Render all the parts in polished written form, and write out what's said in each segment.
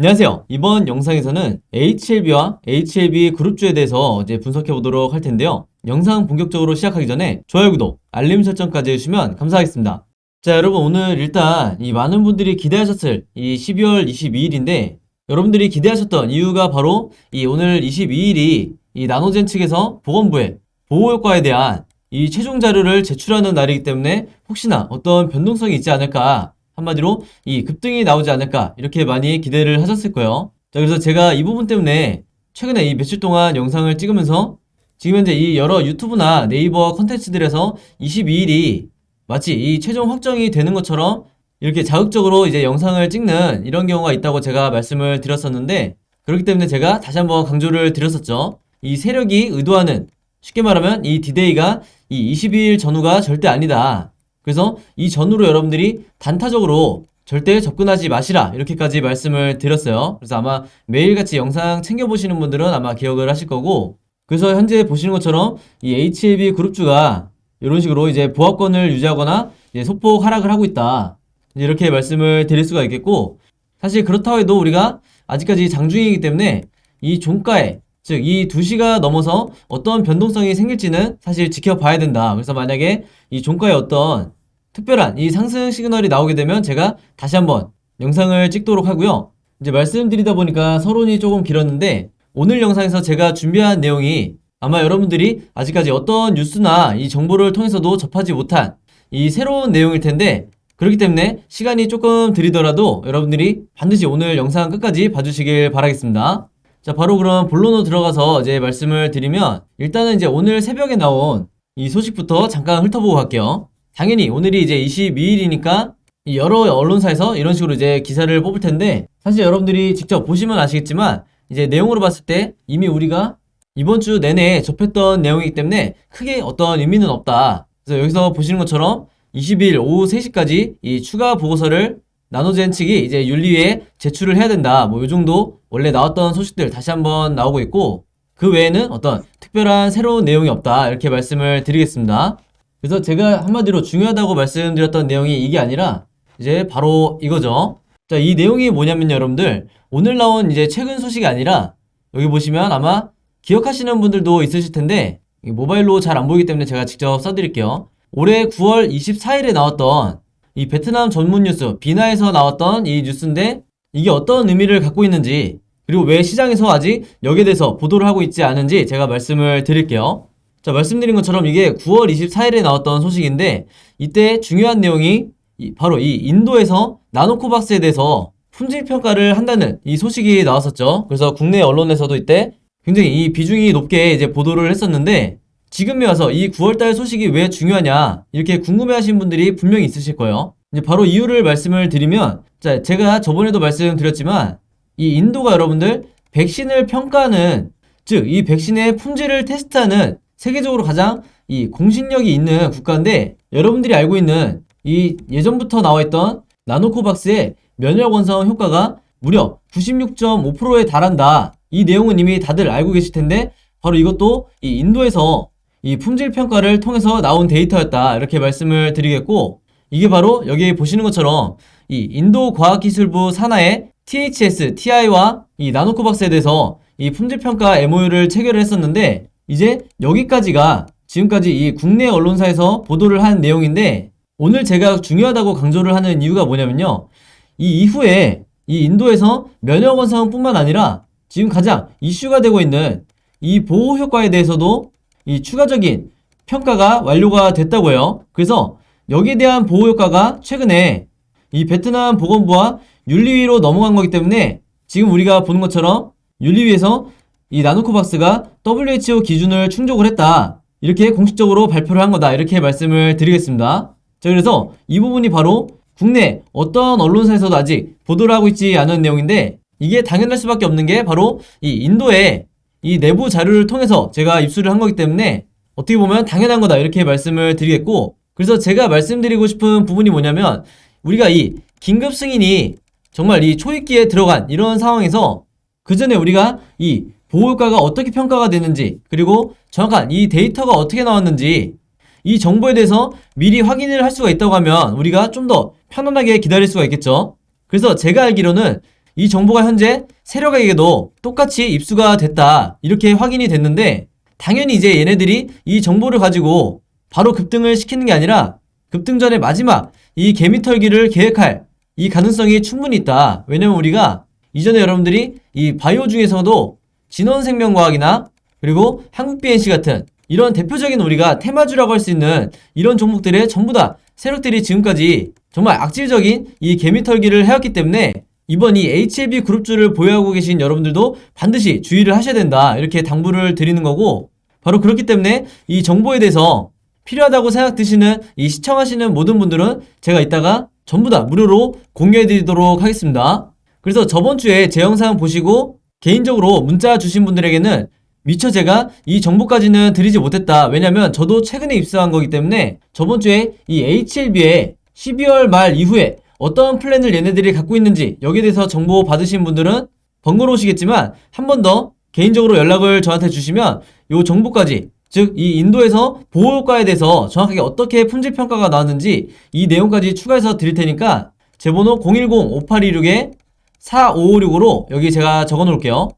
안녕하세요. 이번 영상에서는 HLB와 HLB 그룹주에 대해서 이제 분석해 보도록 할 텐데요. 영상 본격적으로 시작하기 전에 좋아요, 구독, 알림 설정까지 해주시면 감사하겠습니다. 자, 여러분 오늘 일단 이 많은 분들이 기대하셨을 이 12월 22일인데 여러분들이 기대하셨던 이유가 바로 이 오늘 22일이 이 나노젠 측에서 보건부에 보호효과에 대한 이 최종 자료를 제출하는 날이기 때문에 혹시나 어떤 변동성이 있지 않을까, 한마디로 이 급등이 나오지 않을까 이렇게 많이 기대를 하셨을 거예요. 자, 그래서 제가 이 부분 때문에 최근에 이 며칠 동안 영상을 찍으면서 지금 현재 이 여러 유튜브나 네이버 컨텐츠들에서 22일이 마치 이 최종 확정이 되는 것처럼 이렇게 자극적으로 이제 영상을 찍는 이런 경우가 있다고 제가 말씀을 드렸었는데, 그렇기 때문에 제가 다시 한번 강조를 드렸었죠. 이 세력이 의도하는, 쉽게 말하면 이 디데이가 이 22일 전후가 절대 아니다. 그래서 이 전후로 여러분들이 단타적으로 절대 접근하지 마시라 이렇게까지 말씀을 드렸어요. 그래서 아마 매일같이 영상 챙겨보시는 분들은 아마 기억을 하실 거고, 그래서 현재 보시는 것처럼 이 HLB 그룹주가 이런 식으로 이제 보합권을 유지하거나 이제 소폭 하락을 하고 있다, 이렇게 말씀을 드릴 수가 있겠고, 사실 그렇다고 해도 우리가 아직까지 장중이기 때문에 이 종가에, 즉 이 2시가 넘어서 어떤 변동성이 생길지는 사실 지켜봐야 된다. 그래서 만약에 이 종가에 어떤 특별한 이 상승 시그널이 나오게 되면 제가 다시 한번 영상을 찍도록 하고요. 이제 말씀드리다 보니까 서론이 조금 길었는데, 오늘 영상에서 제가 준비한 내용이 아마 여러분들이 아직까지 어떤 뉴스나 이 정보를 통해서도 접하지 못한 이 새로운 내용일 텐데, 그렇기 때문에 시간이 조금 들이더라도 여러분들이 반드시 오늘 영상 끝까지 봐주시길 바라겠습니다. 자, 바로 그럼 본론으로 들어가서 이제 말씀을 드리면, 일단은 이제 오늘 새벽에 나온 이 소식부터 잠깐 훑어보고 갈게요. 당연히 오늘이 이제 22일이니까 이 여러 언론사에서 이런 식으로 이제 기사를 뽑을 텐데, 사실 여러분들이 직접 보시면 아시겠지만 이제 내용으로 봤을 때 이미 우리가 이번 주 내내 접했던 내용이기 때문에 크게 어떤 의미는 없다. 그래서 여기서 보시는 것처럼 22일 오후 3시까지 이 추가 보고서를 나노젠 측이 이제 윤리위에 제출을 해야 된다, 뭐 요 정도 원래 나왔던 소식들 다시 한번 나오고 있고, 그 외에는 어떤 특별한 새로운 내용이 없다 이렇게 말씀을 드리겠습니다. 그래서 제가 한마디로 중요하다고 말씀드렸던 내용이 이게 아니라 이제 바로 이거죠. 자, 이 내용이 뭐냐면요, 여러분들 오늘 나온 이제 최근 소식이 아니라, 여기 보시면 아마 기억하시는 분들도 있으실 텐데 모바일로 잘 안 보이기 때문에 제가 직접 써드릴게요. 올해 9월 24일에 나왔던 이 베트남 전문 뉴스 비나에서 나왔던 이 뉴스인데, 이게 어떤 의미를 갖고 있는지, 그리고 왜 시장에서 아직 여기에 대해서 보도를 하고 있지 않은지 제가 말씀을 드릴게요. 자, 말씀드린 것처럼 이게 9월 24일에 나왔던 소식인데, 이때 중요한 내용이 바로 이 인도에서 나노코박스에 대해서 품질 평가를 한다는 이 소식이 나왔었죠. 그래서 국내 언론에서도 이때 굉장히 이 비중이 높게 이제 보도를 했었는데, 지금에 와서 이 9월달 소식이 왜 중요하냐 이렇게 궁금해하시는 분들이 분명히 있으실 거예요. 이제 바로 이유를 말씀을 드리면, 자, 제가 저번에도 말씀드렸지만 이 인도가 여러분들 백신을 평가하는, 즉 이 백신의 품질을 테스트하는 세계적으로 가장 이 공신력이 있는 국가인데, 여러분들이 알고 있는 이 예전부터 나와있던 나노코박스의 면역 원성 효과가 무려 96.5%에 달한다. 이 내용은 이미 다들 알고 계실 텐데, 바로 이것도 이 인도에서 이 품질 평가를 통해서 나온 데이터였다 이렇게 말씀을 드리겠고, 이게 바로 여기 보시는 것처럼 이 인도과학기술부 산하의 THS, TI와 이 나노코박스에 대해서 이 품질평가 MOU를 체결을 했었는데, 이제 여기까지가 지금까지 이 국내 언론사에서 보도를 한 내용인데, 오늘 제가 중요하다고 강조를 하는 이유가 뭐냐면요, 이 이후에 이 인도에서 면역원성뿐만 아니라 지금 가장 이슈가 되고 있는 이 보호효과에 대해서도 이 추가적인 평가가 완료가 됐다고 해요. 그래서 여기에 대한 보호효과가 최근에 이 베트남 보건부와 윤리위로 넘어간 거기 때문에 지금 우리가 보는 것처럼 윤리위에서 이 나노코박스가 WHO 기준을 충족을 했다 이렇게 공식적으로 발표를 한 거다 이렇게 말씀을 드리겠습니다. 자, 그래서 이 부분이 바로 국내 어떤 언론사에서도 아직 보도를 하고 있지 않은 내용인데, 이게 당연할 수밖에 없는 게 바로 이 인도의 이 내부 자료를 통해서 제가 입수를 한 거기 때문에 어떻게 보면 당연한 거다 이렇게 말씀을 드리겠고, 그래서 제가 말씀드리고 싶은 부분이 뭐냐면, 우리가 이 긴급 승인이 정말 이 초입기에 들어간 이런 상황에서 그 전에 우리가 이 보호효과가 어떻게 평가가 되는지, 그리고 정확한 이 데이터가 어떻게 나왔는지 이 정보에 대해서 미리 확인을 할 수가 있다고 하면 우리가 좀 더 편안하게 기다릴 수가 있겠죠. 그래서 제가 알기로는 이 정보가 현재 세력에게도 똑같이 입수가 됐다 이렇게 확인이 됐는데, 당연히 이제 얘네들이 이 정보를 가지고 바로 급등을 시키는 게 아니라 급등 전에 마지막 이 개미털기를 계획할 이 가능성이 충분히 있다. 왜냐면 우리가 이전에 여러분들이 이 바이오 중에서도 진원생명과학이나 그리고 한국BNC 같은 이런 대표적인 우리가 테마주라고 할 수 있는 이런 종목들의 전부 다 세력들이 지금까지 정말 악질적인 이 개미털기를 해왔기 때문에 이번 이 HLB 그룹주를 보유하고 계신 여러분들도 반드시 주의를 하셔야 된다 이렇게 당부를 드리는 거고, 바로 그렇기 때문에 이 정보에 대해서 필요하다고 생각 드시는 이 시청하시는 모든 분들은 제가 이따가 전부 다 무료로 공유해 드리도록 하겠습니다. 그래서 저번 주에 제 영상 보시고 개인적으로 문자 주신 분들에게는 미처 제가 이 정보까지는 드리지 못했다. 왜냐면 저도 최근에 입사한 거기 때문에 저번 주에 이 HLB의 12월 말 이후에 어떤 플랜을 얘네들이 갖고 있는지 여기에 대해서 정보 받으신 분들은 번거로우시겠지만 한 번 더 개인적으로 연락을 저한테 주시면 요 정보까지, 즉 이 인도에서 보호효과에 대해서 정확하게 어떻게 품질평가가 나왔는지 이 내용까지 추가해서 드릴 테니까 제 번호 010-5826-4556으로 여기 제가 적어 놓을게요.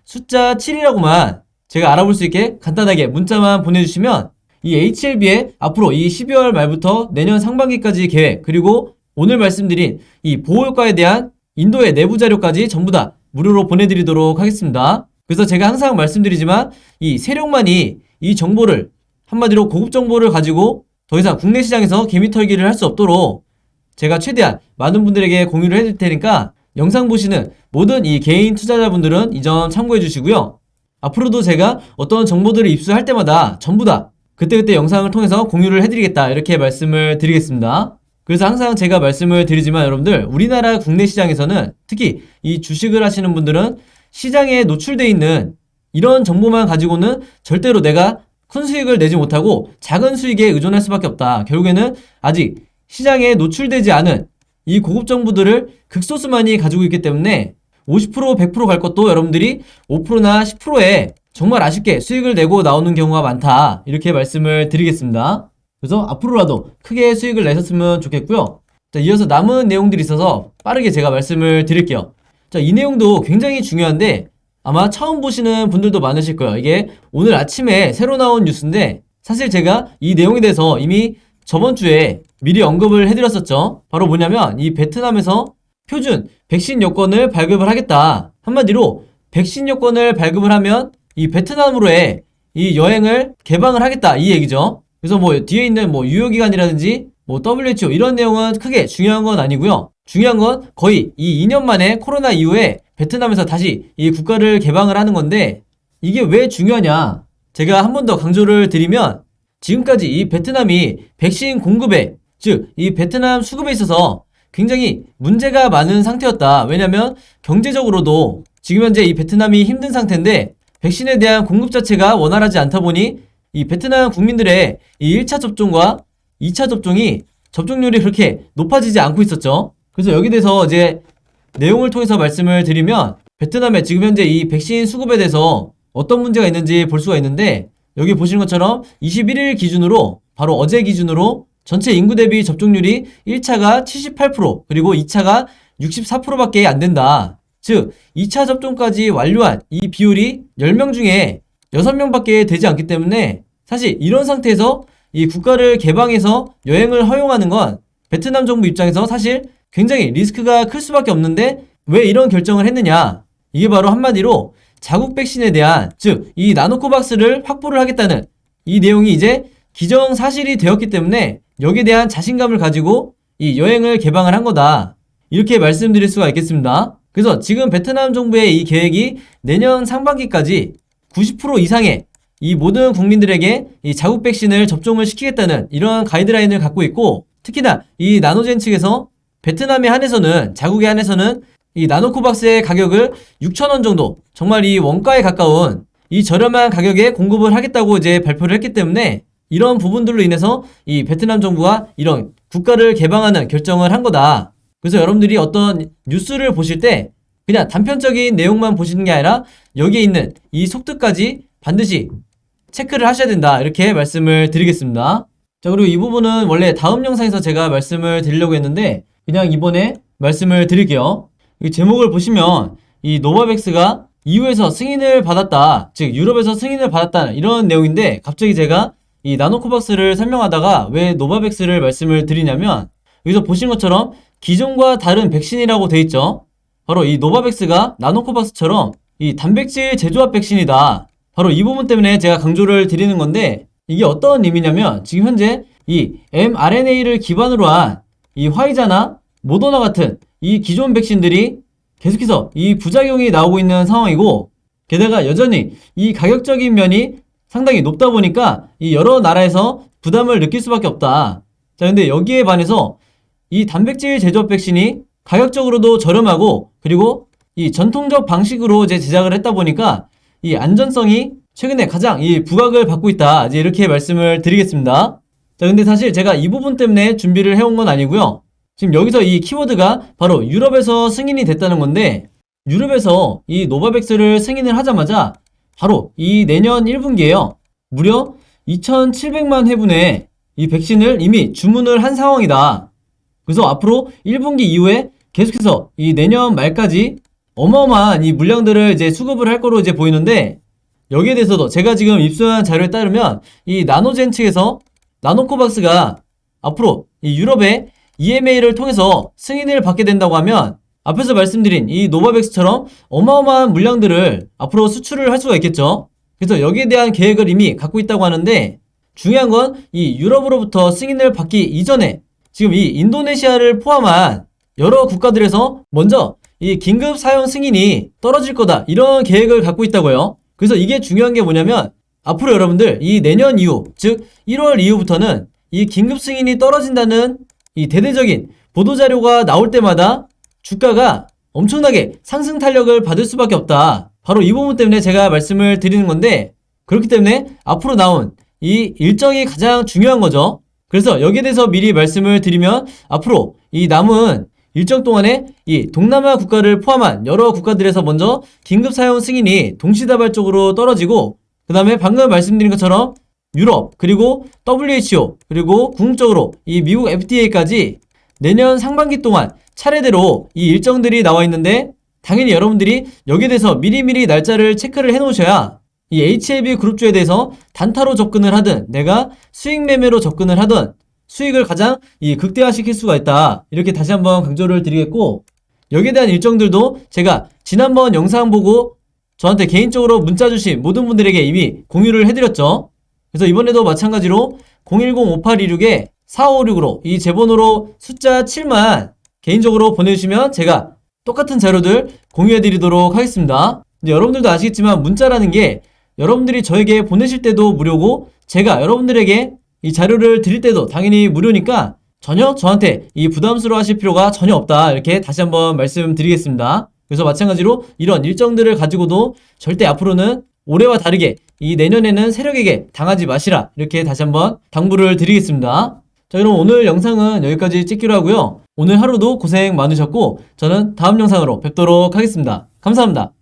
숫자 7이라고만 제가 알아볼 수 있게 간단하게 문자만 보내주시면 이 HLB의 앞으로 이 12월 말부터 내년 상반기까지 계획, 그리고 오늘 말씀드린 이 보호효과에 대한 인도의 내부 자료까지 전부 다 무료로 보내드리도록 하겠습니다. 그래서 제가 항상 말씀드리지만 이 세력만이 이 정보를, 한마디로 고급 정보를 가지고 더 이상 국내 시장에서 개미털기를 할 수 없도록 제가 최대한 많은 분들에게 공유를 해드릴 테니까 영상 보시는 모든 이 개인 투자자분들은 이 점 참고해 주시고요. 앞으로도 제가 어떤 정보들을 입수할 때마다 전부 다 그때그때 영상을 통해서 공유를 해드리겠다 이렇게 말씀을 드리겠습니다. 그래서 항상 제가 말씀을 드리지만 여러분들, 우리나라 국내 시장에서는 특히 이 주식을 하시는 분들은 시장에 노출되어 있는 이런 정보만 가지고는 절대로 내가 큰 수익을 내지 못하고 작은 수익에 의존할 수밖에 없다. 결국에는 아직 시장에 노출되지 않은 이 고급 정보들을 극소수만이 가지고 있기 때문에 50% 100% 갈 것도 여러분들이 5%나 10%에 정말 아쉽게 수익을 내고 나오는 경우가 많다 이렇게 말씀을 드리겠습니다. 그래서 앞으로라도 크게 수익을 내셨으면 좋겠고요. 자, 이어서 남은 내용들이 있어서 빠르게 제가 말씀을 드릴게요. 자, 이 내용도 굉장히 중요한데 아마 처음 보시는 분들도 많으실 거예요. 이게 오늘 아침에 새로 나온 뉴스인데 사실 제가 이 내용에 대해서 이미 저번 주에 미리 언급을 해드렸었죠. 바로 뭐냐면 이 베트남에서 표준 백신 여권을 발급을 하겠다. 한마디로 백신 여권을 발급을 하면 이 베트남으로의 이 여행을 개방을 하겠다 이 얘기죠. 그래서 뭐 뒤에 있는 뭐 유효기간이라든지 뭐 WHO 이런 내용은 크게 중요한 건 아니고요. 중요한 건 거의 이 2년 만에 코로나 이후에 베트남에서 다시 이 국가를 개방을 하는 건데, 이게 왜 중요하냐? 제가 한 번 더 강조를 드리면 지금까지 이 베트남이 백신 공급에, 즉 이 베트남 수급에 있어서 굉장히 문제가 많은 상태였다. 왜냐면 경제적으로도 지금 현재 이 베트남이 힘든 상태인데 백신에 대한 공급 자체가 원활하지 않다 보니 이 베트남 국민들의 이 1차 접종과 2차 접종이 접종률이 그렇게 높아지지 않고 있었죠. 그래서 여기 대해서 이제 내용을 통해서 말씀을 드리면 베트남의 지금 현재 이 백신 수급에 대해서 어떤 문제가 있는지 볼 수가 있는데, 여기 보시는 것처럼 21일 기준으로, 바로 어제 기준으로 전체 인구 대비 접종률이 1차가 78% 그리고 2차가 64%밖에 안 된다. 즉 2차 접종까지 완료한 이 비율이 10명 중에 6명밖에 되지 않기 때문에 사실 이런 상태에서 이 국가를 개방해서 여행을 허용하는 건 베트남 정부 입장에서 사실 굉장히 리스크가 클 수밖에 없는데 왜 이런 결정을 했느냐? 이게 바로 한마디로 자국 백신에 대한, 즉 이 나노코박스를 확보를 하겠다는 이 내용이 이제 기정사실이 되었기 때문에 여기에 대한 자신감을 가지고 이 여행을 개방을 한 거다. 이렇게 말씀드릴 수가 있겠습니다. 그래서 지금 베트남 정부의 이 계획이 내년 상반기까지 90% 이상의 이 모든 국민들에게 이 자국 백신을 접종을 시키겠다는 이러한 가이드라인을 갖고 있고, 특히나 이 나노젠 측에서 베트남에 한해서는, 자국에 한해서는 이 나노코박스의 가격을 6,000원 정도, 정말 이 원가에 가까운 이 저렴한 가격에 공급을 하겠다고 이제 발표를 했기 때문에 이런 부분들로 인해서 이 베트남 정부가 이런 국가를 개방하는 결정을 한 거다. 그래서 여러분들이 어떤 뉴스를 보실 때 그냥 단편적인 내용만 보시는 게 아니라 여기에 있는 이 속뜻까지 반드시 체크를 하셔야 된다. 이렇게 말씀을 드리겠습니다. 자, 그리고 이 부분은 원래 다음 영상에서 제가 말씀을 드리려고 했는데 그냥 이번에 말씀을 드릴게요. 이 제목을 보시면 이 노바백스가 EU에서 승인을 받았다, 즉 유럽에서 승인을 받았다 이런 내용인데, 갑자기 제가 이 나노코박스를 설명하다가 왜 노바백스를 말씀을 드리냐면, 여기서 보신 것처럼 기존과 다른 백신이라고 돼 있죠. 바로 이 노바백스가 나노코박스처럼 이 단백질 재조합 백신이다. 바로 이 부분 때문에 제가 강조를 드리는 건데, 이게 어떤 의미냐면, 지금 현재 이 mRNA를 기반으로 한 이 화이자나 모더나 같은 이 기존 백신들이 계속해서 이 부작용이 나오고 있는 상황이고, 게다가 여전히 이 가격적인 면이 상당히 높다 보니까 이 여러 나라에서 부담을 느낄 수밖에 없다. 자, 근데 여기에 반해서 이 단백질 제조업 백신이 가격적으로도 저렴하고, 그리고 이 전통적 방식으로 이제 제작을 했다 보니까 이 안전성이 최근에 가장 이 부각을 받고 있다. 이제 이렇게 말씀을 드리겠습니다. 자, 근데 사실 제가 이 부분 때문에 준비를 해온 건 아니고요. 지금 여기서 이 키워드가 바로 유럽에서 승인이 됐다는 건데, 유럽에서 이 노바백스를 승인을 하자마자 바로 이 내년 1분기에요. 무려 2,700만 회분의 이 백신을 이미 주문을 한 상황이다. 그래서 앞으로 1분기 이후에 계속해서 이 내년 말까지 어마어마한 이 물량들을 이제 수급을 할 거로 이제 보이는데, 여기에 대해서도 제가 지금 입수한 자료에 따르면 이 나노젠 측에서 나노코박스가 앞으로 이 유럽의 EMA를 통해서 승인을 받게 된다고 하면, 앞에서 말씀드린 이 노바백스처럼 어마어마한 물량들을 앞으로 수출을 할 수가 있겠죠. 그래서 여기에 대한 계획을 이미 갖고 있다고 하는데, 중요한 건 이 유럽으로부터 승인을 받기 이전에 지금 이 인도네시아를 포함한 여러 국가들에서 먼저 이 긴급 사용 승인이 떨어질 거다, 이런 계획을 갖고 있다고요. 그래서 이게 중요한 게 뭐냐면, 앞으로 여러분들 이 내년 이후, 즉 1월 이후부터는 이 긴급 승인이 떨어진다는 이 대대적인 보도자료가 나올 때마다 주가가 엄청나게 상승 탄력을 받을 수밖에 없다. 바로 이 부분 때문에 제가 말씀을 드리는 건데, 그렇기 때문에 앞으로 나온 이 일정이 가장 중요한 거죠. 그래서 여기에 대해서 미리 말씀을 드리면, 앞으로 이 남은 일정 동안에 이 동남아 국가를 포함한 여러 국가들에서 먼저 긴급 사용 승인이 동시다발적으로 떨어지고, 그 다음에 방금 말씀드린 것처럼 유럽, 그리고 WHO, 그리고 궁극적으로 이 미국 FDA까지 내년 상반기 동안 차례대로 이 일정들이 나와 있는데, 당연히 여러분들이 여기에 대해서 미리미리 날짜를 체크를 해 놓으셔야 이 HLB 그룹주에 대해서 단타로 접근을 하든 내가 수익 매매로 접근을 하든 수익을 가장 이 극대화시킬 수가 있다. 이렇게 다시 한번 강조를 드리겠고, 여기에 대한 일정들도 제가 지난번 영상 보고 저한테 개인적으로 문자 주신 모든 분들에게 이미 공유를 해드렸죠. 그래서 이번에도 마찬가지로 010-5826-4556으로 이 제번호로 숫자 7만 개인적으로 보내주시면 제가 똑같은 자료들 공유해드리도록 하겠습니다. 근데 여러분들도 아시겠지만 문자라는 게 여러분들이 저에게 보내실 때도 무료고, 제가 여러분들에게 이 자료를 드릴 때도 당연히 무료니까 전혀 저한테 이 부담스러워 하실 필요가 전혀 없다. 이렇게 다시 한번 말씀드리겠습니다. 그래서 마찬가지로 이런 일정들을 가지고도 절대 앞으로는 올해와 다르게 이 내년에는 세력에게 당하지 마시라, 이렇게 다시 한번 당부를 드리겠습니다. 자, 그럼 오늘 영상은 여기까지 찍기로 하고요. 오늘 하루도 고생 많으셨고 저는 다음 영상으로 뵙도록 하겠습니다. 감사합니다.